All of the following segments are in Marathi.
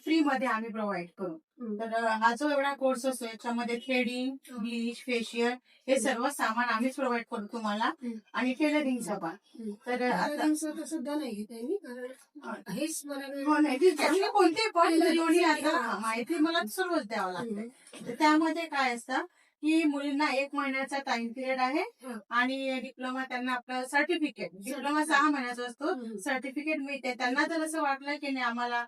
फ्री मध्ये आम्ही प्रोव्हाइड करू. तर हा जो एवढा कोर्स असतो याच्यामध्ये थ्रेडिंग, ब्लीच, फेशियल हे सर्व सामान आम्हीच प्रोव्हाइड करू तुम्हाला आणि टेलरिंगचा पण. तर आता सुद्धा नाही घेते मी, कारण हेच मला हो नाही ठीक आहे. म्हणजे कोणते पण दोन्ही आता माहिती मला सर्वच द्यावं लागतं. तर त्यामध्ये काय असतं की मुलींना 1 महिन्याचा टाइम पिरियड आहे आणि डिप्लोमा त्यांना आपलं सर्टिफिकेट, डिप्लोमा 6 महिन्याचा असतो, सर्टिफिकेट मिळते. त्यांना जर असं वाटलं की नाही आम्हाला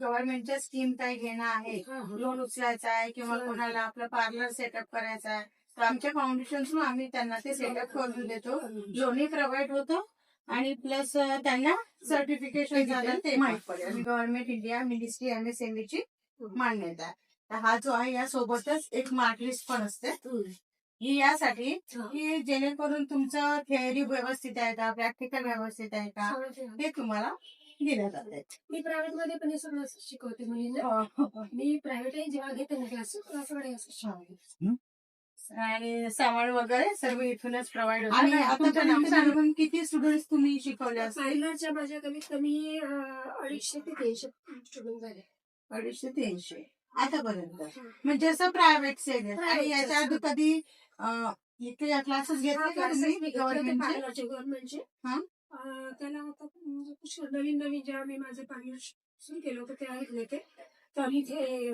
गव्हर्नमेंटच्या स्कीम काही घेणं आहे, लोन उचलायचं आहे किंवा कोणाला आपलं पार्लर सेटअप करायचं आहे, तर आमच्या फाउंडेशन थ्रू आम्ही त्यांना ते सेटअप करून देतो. लोनही प्रोव्हाइड होतो आणि प्लस त्यांना सर्टिफिकेशन झालं ते माहित पडेल. गव्हर्नमेंट इंडिया मिनिस्ट्री MSME ची मान्यता आहे. तर हा जो आहे यासोबतच एक मार्क लिस्ट पण असते ही यासाठी की जेणेकरून तुमचं थिअरी व्यवस्थित आहे का, प्रॅक्टिकल व्यवस्थित आहे का हे तुम्हाला दिलं जाते. मी प्रायव्हेट मध्ये पण हे सगळं शिकवते मुलींना. मी प्रायव्हेट जेव्हा घेते ना क्लासेस आणि सामान वगैरे सर्व इथूनच प्रोव्हाइड होतं. आणि आतापर्यंत किती स्टुडंट तुम्ही शिकवले असतील? पार्लरच्या माझ्या कमीत कमी 250 ते 300 स्टुडंट झाले. 250 ते 300 आतापर्यंत. म्हणजे असं प्रायव्हेट सेल. आणि याच्या आधी कधी इथे क्लासेस घेतले का तुम्ही गव्हर्नमेंटचे? त्याला आता नवीन नवीन जेव्हा मी माझे पार्लर सुरू केलं होतं तेव्हा घेतले ते. तर इथे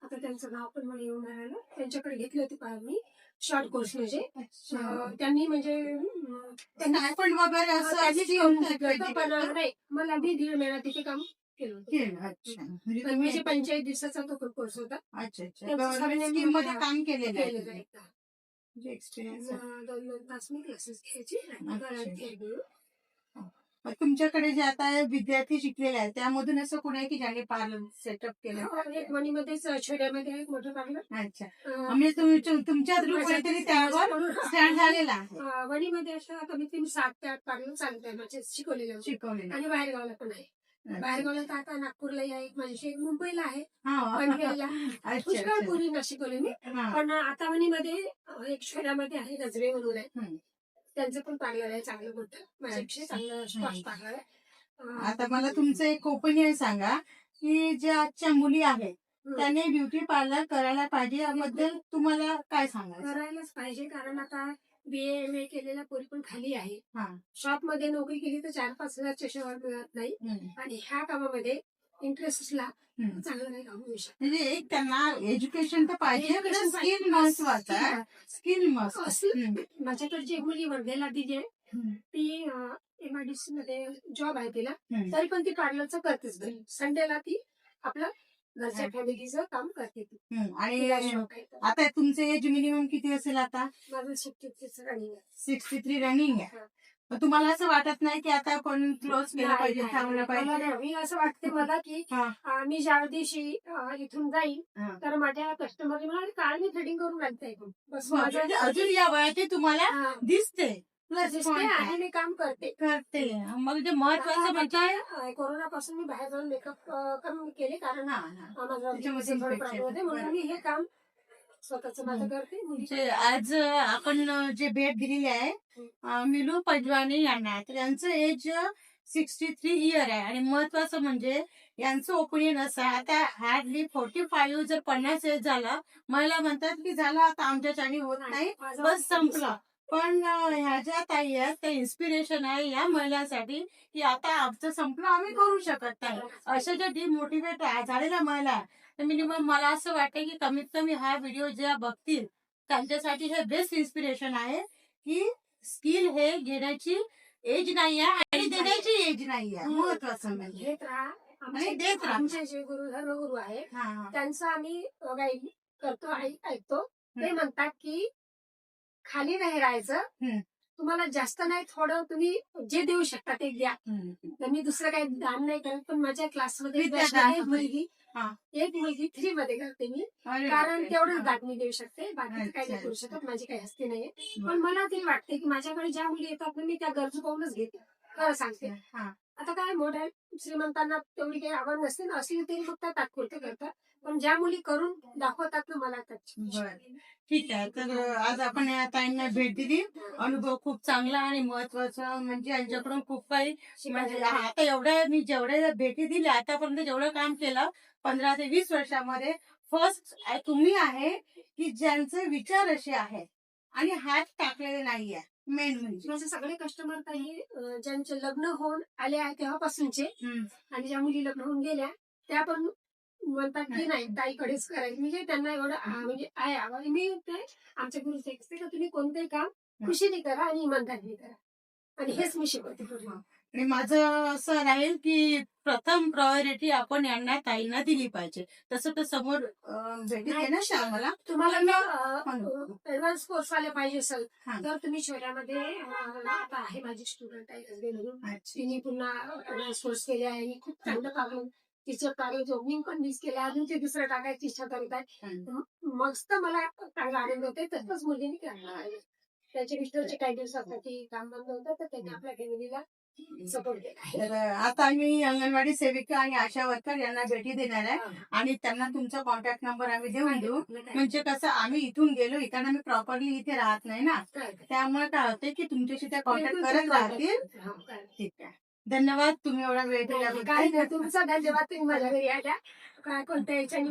आता त्यांचं नाव पण मला येऊन राहिलं, त्यांच्याकडे घेतले होते मी शॉर्ट कोर्स म्हणजे. त्यांनी म्हणजे त्यांना पण वगैरे असं पण नाही, मला मी 1.5 महिना तिथे काम केलं होतं. अच्छा. म्हणजे 45 दिवसाचा तो कोर्स होता. अच्छा स्कीम मध्ये काम केलेलं आहे. एक्सपिरियन्स 2 तास मी क्लासेस घ्यायची. तुमच्याकडे जे आता विद्यार्थी शिकलेले आहेत त्यामधून असं कोणी आहे की ज्याने पार्लर सेटअप केलं? वणीमध्येच छोट्यामध्ये एक मोठं पार्लर अच्छा. म्हणजे तुमच्या थ्रू कोणीतरी त्यावर स्टँड झालेला आहे. वणीमध्ये असं कमीत कमी 7 ते 8 पार्लर चालत आहे शिकवलेलं आणि बाहेर गावाला पण आहे. बाहेर गावाला तर आता नागपूरला आहे, माझी मुंबईला आहे, पनवेलला, पुष्कळपुरीला शिकवले मी. पण आता वणीमध्ये एक शहरामध्ये आहे गजरे म्हणून आहे, त्यांचं पण पार्लर आहे चांगलं मोठं, माझ्यापेक्षा चांगलं पार्लर आहे. आता मला तुमचं एक ओपिनियन सांगा की ज्या आजच्या मुली आहेत त्याने ब्युटी पार्लर करायला पाहिजे याबद्दल तुम्हाला काय सांगायचं? करायलाच पाहिजे, कारण आता BA MA केलेल्या पोरी पण खाली आहे. शॉप मध्ये नोकरी केली तर 4-5 हजारच्या शिवाय मिळत नाही, आणि ह्या कामामध्ये इंटरेस्ट असला चांगलं नाही काम होऊ शकत. म्हणजे एक त्यांना एज्युकेशन तर पाहिजे, स्किल महत्वाचं आहे. स्किल मस्त. माझ्याकडे जी मुली वर्धेला तिचे ती MIDC मध्ये जॉब आहे तिला, तरी पण ती पार्लरचं करतेच घरी. संडेला ती आपलं घरच्या फॅमिलीचं काम करते ती. आणि आता तुमचं एज मिनिमम किती असेल आता? माझं 63 रनिंग आहे. 63 रनिंग आहे. तुम्हाला असं वाटत नाही की आता कोण क्लोज केलं पाहिजे, थांबलं पाहिजे? मी असं वाटते मला की मी ज्या दिवशी इथून जाईल तर माझ्या कस्टमरने मला काय मी थ्रेडिंग करून आणते, बस अजून या वयाचे तुम्हाला दिसते आणि मी काम करते. मग जे महत्वाचं म्हणजे कोरोनापासून मी बाहेर जाऊन मेकअप कमी केले, कारण म्हणून मी हे काम स्वतःच माझं करते. आज आपण जे भेट दिलेली आहे मिलू पंजवानी यांना, तर यांचं एज 63 इयर आहे. आणि महत्वाचं म्हणजे यांचं ओपिनियन असं आहे, आता हार्डली 45 जर 50 एज झाला, महिला म्हणतात की झालं आता आमच्याच्याने होत नाही, बस संपलं. पण ह्या ज्या ताई आहेत त्या इन्स्पिरेशन आहे या महिलांसाठी की आता आमचं संपलं, आम्ही करू शकत नाही. अशा ज्या डिमोटिवेट झालेल्या महिला, तर मिनिमम मला असं वाटतं की कमीत कमी हा व्हिडिओ ज्या बघतील त्यांच्यासाठी हे बेस्ट इन्स्पिरेशन आहे की स्किल हे घेण्याची एज नाही आहे आणि देण्याची एज नाही आहे. महत्वाचं म्हणजे देत राहा. आमचे जे गुरु धर्मगुरू आहे त्यांचं आम्ही गाईड करतो, ऐकतो. ते म्हणतात की खाली नाही राहायचं, तुम्हाला जास्त नाही, थोडं तुम्ही जे देऊ शकता ते द्या. तर मी दुसरं काही दान नाही करत, पण माझ्या क्लासमध्ये एक मुलगी 3 मध्ये करते मी, कारण तेवढंच दान मी देऊ शकते, बाकी काही नाही करू शकत, माझी काही हस्ती नाहीये. पण मला ते वाटते की माझ्याकडे ज्या मुली येतात मी त्या गरजू पाहूनच घेते, खरं सांगते. आता काय मोठ्या श्रीमंतांना तेवढी काही आवड नसते ना, असली तरी फक्त तात्पुरते करतात. पण ज्या मुली करून दाखवतात ना, मला त्याची बरं. ठीक आहे. तर आज आपण या ताईंना भेट दिली. अनुभव खूप चांगला आणि महत्वाचा म्हणजे यांच्याकडून खूप काही म्हणजे आता एवढ्या मी जेवढ्या भेटी दिल्या आतापर्यंत जेवढं काम केलं 15 ते 20 वर्षामध्ये फर्स्ट तुम्ही आहे की ज्यांचे विचार असे आहेत आणि हात टाकलेले नाहीये मेन म्हणजे. माझे सगळे कस्टमर काही ज्यांचे लग्न होऊन आले आहे तेव्हापासूनचे, आणि ज्या मुली लग्न होऊन गेल्या त्या पण म्हणतात की नाही ताईकडेच करायचं. म्हणजे त्यांना एवढं म्हणजे आहे आवड. मी ते आमच्या गुरु सांगते का तुम्ही कोणतेही काम खुशीने करा आणि इमानदारीने करा, आणि हेच मी शिकवते पूर्ण. आणि माझं असं राहील की प्रथम प्रायोरिटी आपण यांना ताईंना दिली पाहिजे. तसं तर समोर भेटी देणार का आम्हाला? तुम्हाला ऍडव्हान्स कोर्स वाले पाहिजे असेल हा. तर तुम्ही शहरामध्ये आता आहे माझी स्टुडंट आहे हसबे म्हणून, अच्छा. तिने पुन्हा ऍडव्हान्स कोर्स केले आहे आणि खूप चांगलं काम तिचं कार्य जॉबिंग पण मिस केलं, अजून ते दुसरं टाकायची इच्छा करत आहे. मस्त मला चांगला आनंद होते. तसंच मुलींनी करणार आहे. त्याच्या मिस्टरचे काही दिवसासाठी काम बंद होतं तर त्यांनी आपल्या फॅमिलीला सपोर्ट केला आहे. तर आता आम्ही अंगणवाडी सेविका आणि आशा वर्कर यांना भेटी देणार आहे आणि त्यांना तुमचा कॉन्टॅक्ट नंबर आम्ही देऊन देऊ. म्हणजे कसं आम्ही इथून गेलो इथं आम्ही प्रॉपरली इथे राहत नाही ना, त्यामुळे काय होते की तुमच्याशी त्या कॉन्टॅक्ट करत राहतील. ठीक आहे. धन्यवाद तुम्ही एवढा वेळ काय दिल्याबद्दल. नाही, तुमचा धन्यवाद. तुम्ही माझ्या घरी आल्या काय कोणत्या याच्याने